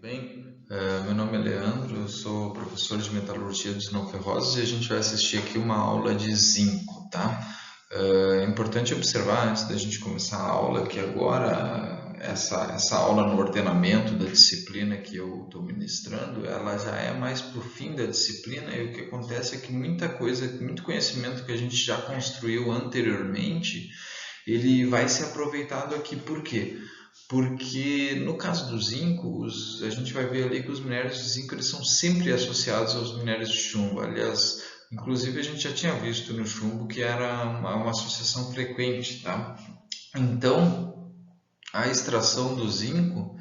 bem? Meu nome é Leandro, eu sou professor de metalurgia dos não ferrosos e a gente vai assistir aqui uma aula de zinco, tá? É importante observar antes da gente começar a aula que agora essa aula no ordenamento da disciplina que eu estou ministrando, ela já é mais para o fim da disciplina e o que acontece é que muita coisa, muito conhecimento que a gente já construiu anteriormente, ele vai ser aproveitado aqui. Por quê? Porque no caso do zinco, a gente vai ver ali que os minérios de zinco eles são sempre associados aos minérios de chumbo. Aliás, inclusive a gente já tinha visto no chumbo que era uma associação frequente, tá? Então, a extração do zinco,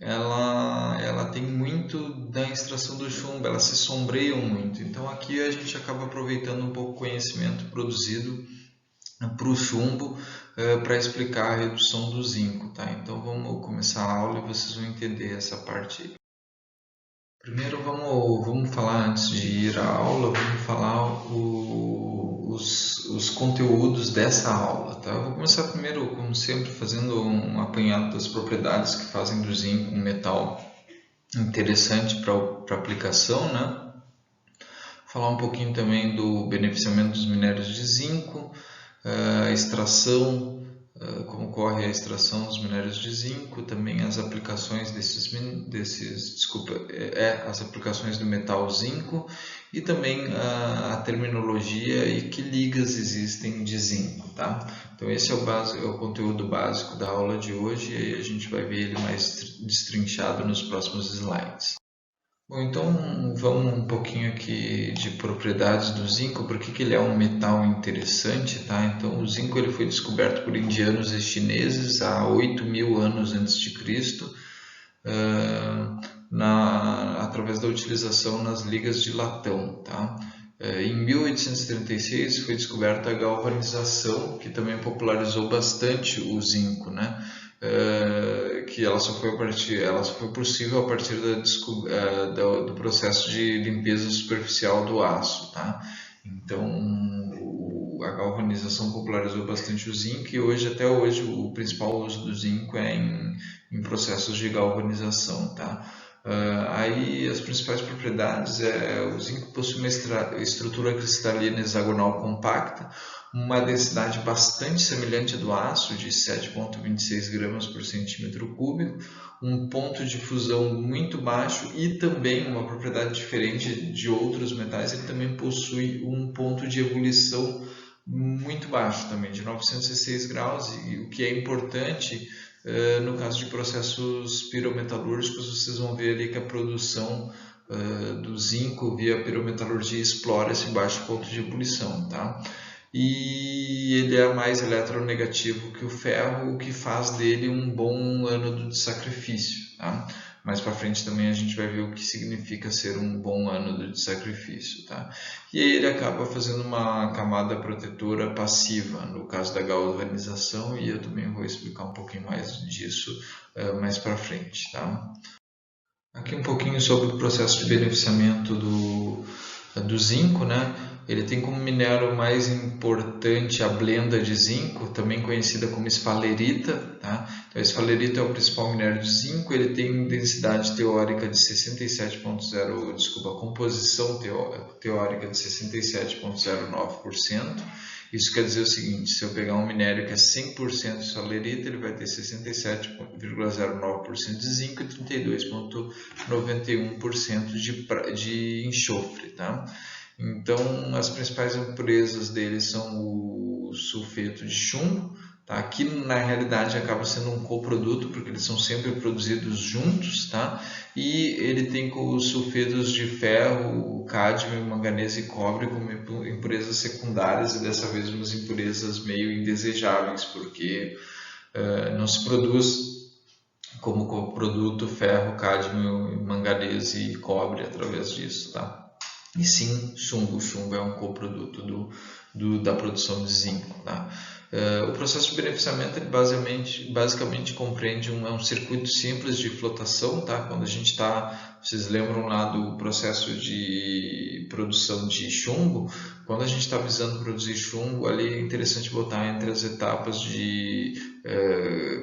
ela tem muito da extração do chumbo, elas se sombreiam muito. Então aqui a gente acaba aproveitando um pouco o conhecimento produzido para o chumbo para explicar a redução do zinco, tá? Então vamos começar a aula e vocês vão entender essa parte aí. Primeiro vamos falar, antes de ir à aula, vamos falar os conteúdos dessa aula, tá? Eu vou começar primeiro, como sempre, fazendo um apanhado das propriedades que fazem do zinco um metal interessante para aplicação, né? Falar um pouquinho também do beneficiamento dos minérios de zinco, a extração, como ocorre a extração dos minérios de zinco, também as aplicações as aplicações do metal zinco e também a terminologia e que ligas existem de zinco, tá? Então esse é o conteúdo básico da aula de hoje e a gente vai ver ele mais destrinchado nos próximos slides. Bom, então vamos um pouquinho aqui de propriedades do zinco, porque ele é um metal interessante, tá? Então o zinco ele foi descoberto por indianos e chineses há 8.000 anos antes de Cristo, através da utilização nas ligas de latão, tá? Em 1836 foi descoberta a galvanização, que também popularizou bastante o zinco, né? Que ela só foi possível a partir do processo de limpeza superficial do aço, tá? Então a galvanização popularizou bastante o zinco e até hoje o principal uso do zinco é em processos de galvanização, tá? Aí as principais propriedades o zinco possui uma estrutura cristalina hexagonal compacta, uma densidade bastante semelhante à do aço, de 7,26 gramas por centímetro cúbico, um ponto de fusão muito baixo e também uma propriedade diferente de outros metais, ele também possui um ponto de ebulição muito baixo também, de 906 graus, e o que é importante no caso de processos pirometalúrgicos, vocês vão ver ali que a produção do zinco via pirometalurgia explora esse baixo ponto de ebulição, tá? E ele é mais eletronegativo que o ferro, o que faz dele um bom ânodo de sacrifício, tá? Mais para frente também a gente vai ver o que significa ser um bom ânodo de sacrifício, tá? E aí ele acaba fazendo uma camada protetora passiva, no caso da galvanização, e eu também vou explicar um pouquinho mais disso mais para frente, tá? Aqui um pouquinho sobre o processo de beneficiamento do zinco, né? Ele tem como minério mais importante a blenda de zinco, também conhecida como esfalerita, tá? Então, a esfalerita é o principal minério de zinco, ele tem densidade teórica de 67,0, desculpa, composição teórica de 67,09%. Isso quer dizer o seguinte, se eu pegar um minério que é 100% esfalerita, ele vai ter 67,09% de zinco e 32,91% de enxofre, tá? Então, as principais impurezas dele são o sulfeto de chumbo, tá? Que na realidade acaba sendo um coproduto, porque eles são sempre produzidos juntos, tá? E ele tem os sulfetos de ferro, cádmio, manganês e cobre como impurezas secundárias e dessa vez umas impurezas meio indesejáveis, porque não se produz como coproduto ferro, cádmio, manganês e cobre através disso, tá? E sim, chumbo. O chumbo é um coproduto da produção de zinco, tá? O processo de beneficiamento ele basicamente compreende um circuito simples de flotação, tá? Quando a gente está, vocês lembram lá do processo de produção de chumbo, quando a gente está visando produzir chumbo, ali é interessante botar entre as etapas de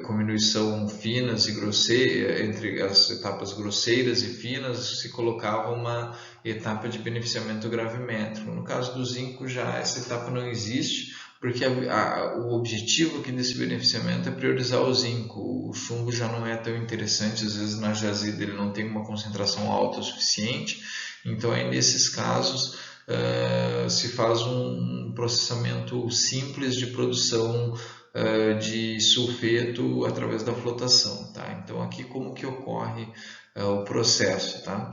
comminuição finas e grosseiras, entre as etapas grosseiras e finas, se colocava uma etapa de beneficiamento gravimétrico. No caso do zinco, já essa etapa não existe, porque o objetivo aqui desse beneficiamento é priorizar o zinco. O chumbo já não é tão interessante, às vezes na jazida ele não tem uma concentração alta o suficiente, então aí nesses casos se faz um processamento simples de produção de sulfeto através da flotação, tá? Então aqui como que ocorre o processo, tá?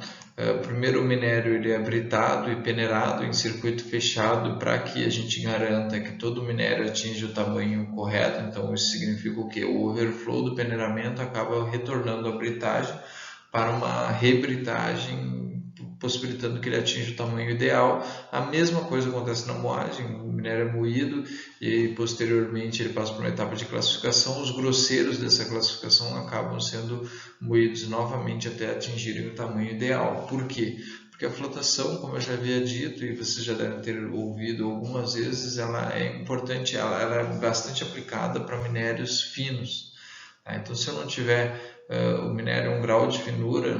Primeiro o minério ele é britado e peneirado em circuito fechado para que a gente garanta que todo o minério atinja o tamanho correto. Então isso significa o que? O overflow do peneiramento acaba retornando a britagem para uma rebritagem, possibilitando que ele atinja o tamanho ideal. A mesma coisa acontece na moagem, o minério é moído e posteriormente ele passa por uma etapa de classificação. Os grosseiros dessa classificação acabam sendo moídos novamente até atingirem o tamanho ideal. Por quê? Porque a flotação, como eu já havia dito e vocês já devem ter ouvido algumas vezes, ela é importante, ela é bastante aplicada para minérios finos. Tá? Então se eu não tiver o minério um grau de finura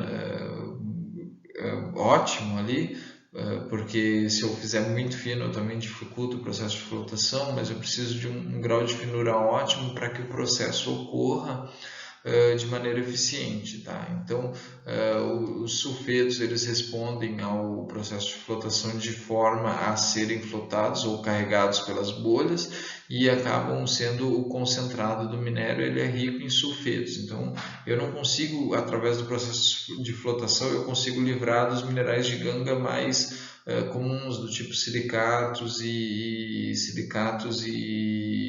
ótimo ali, porque se eu fizer muito fino eu também dificulto o processo de flotação, mas eu preciso de um grau de finura ótimo para que o processo ocorra de maneira eficiente, tá? Então os sulfetos eles respondem ao processo de flotação de forma a serem flotados ou carregados pelas bolhas e acabam sendo o concentrado do minério, ele é rico em sulfetos. Então eu não consigo, através do processo de flotação, eu consigo livrar dos minerais de ganga mais comuns, do tipo silicatos e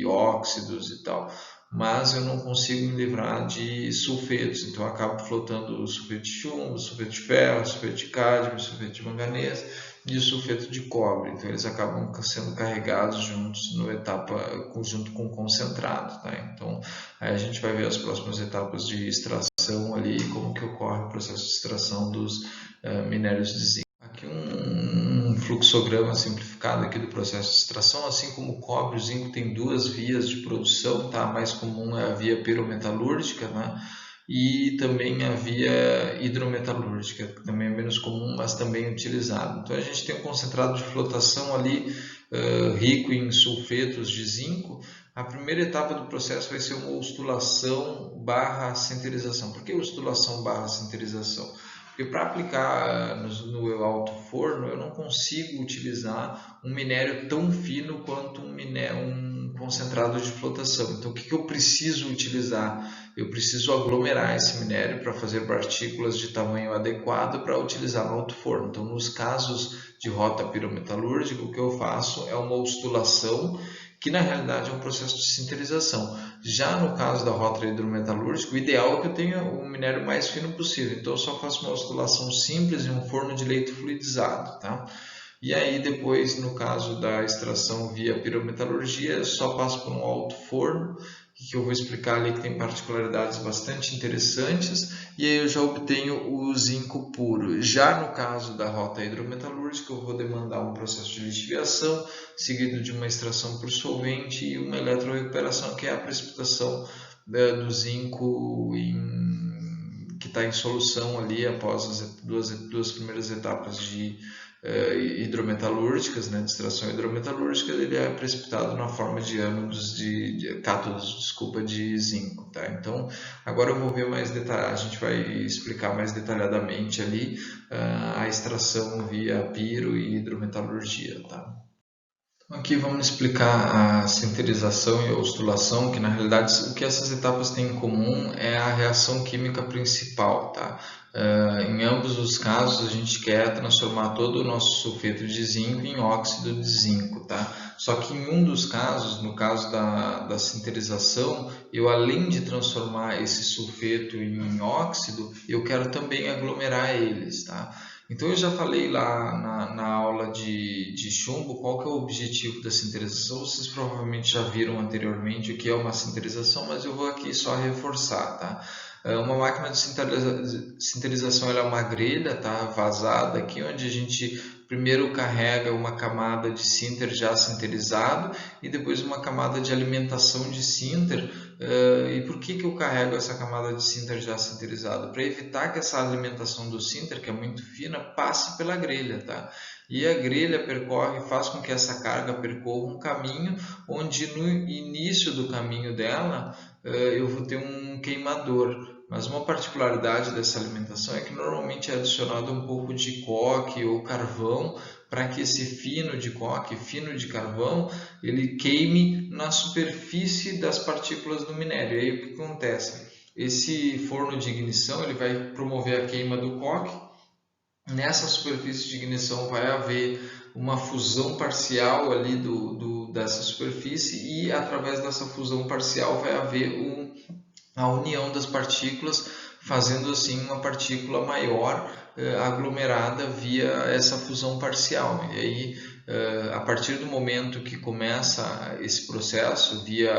óxidos e tal, mas eu não consigo me livrar de sulfetos, então eu acabo flotando o sulfeto de chumbo, sulfeto de ferro, sulfeto de cádmio, sulfeto de manganês e o sulfeto de cobre, então eles acabam sendo carregados juntos no etapa, junto com o concentrado, tá? Então aí a gente vai ver as próximas etapas de extração ali, como que ocorre o processo de extração dos minérios de zinco. Aqui um fluxograma simplificado aqui do processo de extração. Assim como o cobre, o zinco tem duas vias de produção, tá? A mais comum é a via pirometalúrgica, né? E também a via hidrometalúrgica, que também é menos comum, mas também utilizado. Então a gente tem um concentrado de flotação ali rico em sulfetos de zinco. A primeira etapa do processo vai ser uma ostulação barra sinterização. Por que ostulação barra sinterização? Porque para aplicar no alto forno eu não consigo utilizar um minério tão fino quanto um concentrado de flotação. Então o que eu preciso utilizar? Eu preciso aglomerar esse minério para fazer partículas de tamanho adequado para utilizar no alto forno. Então nos casos de rota pirometalúrgica o que eu faço é uma ostulação, que na realidade é um processo de sinterização. Já no caso da rota hidrometalúrgica, o ideal é que eu tenha o minério mais fino possível, então eu só faço uma ostulação simples em um forno de leito fluidizado, tá? E aí depois, no caso da extração via pirometalurgia, eu só passo por um alto forno, que eu vou explicar ali que tem particularidades bastante interessantes, e aí eu já obtenho o zinco puro. Já no caso da rota hidrometalúrgica, eu vou demandar um processo de lixiviação, seguido de uma extração por solvente e uma eletrorecuperação, que é a precipitação do zinco que está em solução ali após as duas primeiras etapas de hidrometalúrgicas, né, de extração hidrometalúrgica. Ele é precipitado na forma de ânodos cátodos, desculpa, de zinco, tá? Então agora eu vou ver mais detalhes, a gente vai explicar mais detalhadamente ali a extração via piro e hidrometalurgia, tá? Aqui vamos explicar a sinterização e a ostulação, que na realidade o que essas etapas têm em comum é a reação química principal, tá? Em ambos os casos a gente quer transformar todo o nosso sulfeto de zinco em óxido de zinco, tá? Só que em um dos casos, no caso da sinterização, eu além de transformar esse sulfeto em óxido, eu quero também aglomerar eles, tá? Então eu já falei lá na aula de chumbo qual que é o objetivo da sinterização. Vocês provavelmente já viram anteriormente o que é uma sinterização, mas eu vou aqui só reforçar, tá? Uma máquina de sinterização ela é uma grelha, tá? Vazada aqui, onde a gente primeiro carrega uma camada de sinter já sinterizado e depois uma camada de alimentação de sinter. E por que eu carrego essa camada de sinter já sinterizado? Para evitar que essa alimentação do sinter, que é muito fina, passe pela grelha, tá? E a grelha faz com que essa carga percorra um caminho onde no início do caminho dela eu vou ter um queimador. Mas uma particularidade dessa alimentação é que normalmente é adicionado um pouco de coque ou carvão para que esse fino de coque, fino de carvão, ele queime na superfície das partículas do minério. E aí o que acontece? Esse forno de ignição ele vai promover a queima do coque. Nessa superfície de ignição vai haver uma fusão parcial ali dessa superfície e através dessa fusão parcial vai haver a união das partículas, fazendo assim uma partícula maior aglomerada via essa fusão parcial. E aí, a partir do momento que começa esse processo via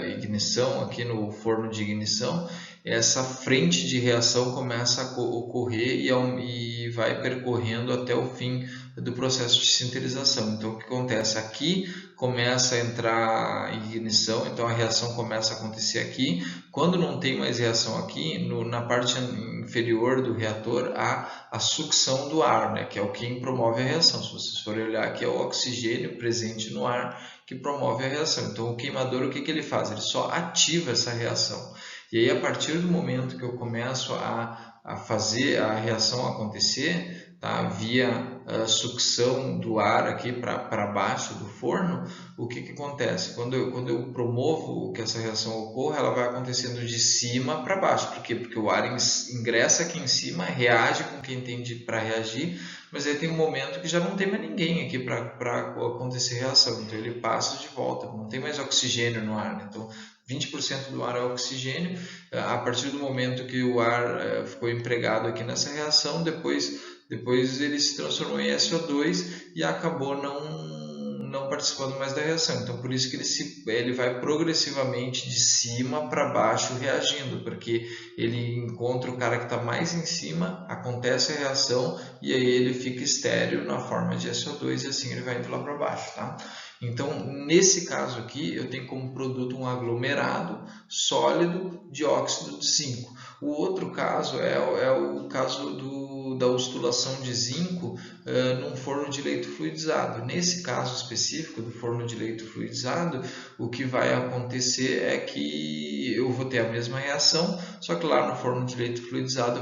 ignição aqui no forno de ignição, essa frente de reação começa a ocorrer e vai percorrendo até o fim do processo de sinterização. Então, o que acontece? Aqui começa a entrar em ignição, então a reação começa a acontecer aqui. Quando não tem mais reação aqui, na parte inferior do reator, há a sucção do ar, né, que é o que promove a reação. Se vocês forem olhar aqui, é o oxigênio presente no ar que promove a reação. Então, o queimador, o que ele faz? Ele só ativa essa reação. E aí, a partir do momento que eu começo a fazer a reação acontecer, tá, via sucção do ar aqui para baixo do forno, o que acontece? Quando eu promovo que essa reação ocorra, ela vai acontecendo de cima para baixo. Por quê? Porque o ar ingressa aqui em cima, reage com quem tem para reagir, mas aí tem um momento que já não tem mais ninguém aqui para acontecer reação. Então ele passa de volta, não tem mais oxigênio no ar, né? Então 20% do ar é oxigênio. A partir do momento que o ar ficou empregado aqui nessa reação, depois ele se transformou em SO2 e acabou não participando mais da reação. Então, por isso que ele vai progressivamente de cima para baixo reagindo, porque ele encontra o cara que está mais em cima, acontece a reação e aí ele fica estéril na forma de SO2 e assim ele vai indo lá para baixo, tá? Então, nesse caso aqui, eu tenho como produto um aglomerado sólido de óxido de zinco. O outro caso é o caso da ustulação de zinco num forno de leito fluidizado. Nesse caso específico do forno de leito fluidizado, o que vai acontecer é que eu vou ter a mesma reação, só que lá no forno de leito fluidizado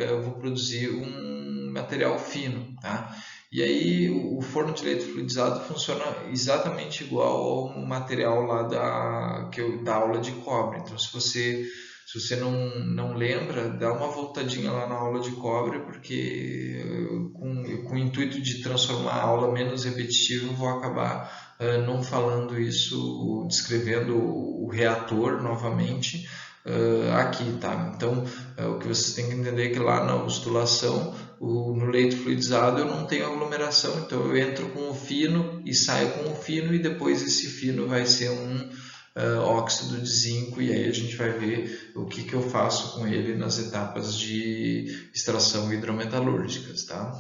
eu vou produzir um material fino, tá? E aí o forno de leito fluidizado funciona exatamente igual ao material lá da aula de cobre. Então, se você não lembra, dá uma voltadinha lá na aula de cobre, porque com o intuito de transformar a aula menos repetitiva, eu vou acabar não falando isso, descrevendo o reator novamente aqui, tá? Então, o que vocês têm que entender é que lá na ustulação, no leito fluidizado, eu não tenho aglomeração, então eu entro com o fino e saio com o fino e depois esse fino vai ser um óxido de zinco e aí a gente vai ver o que eu faço com ele nas etapas de extração hidrometalúrgicas, tá?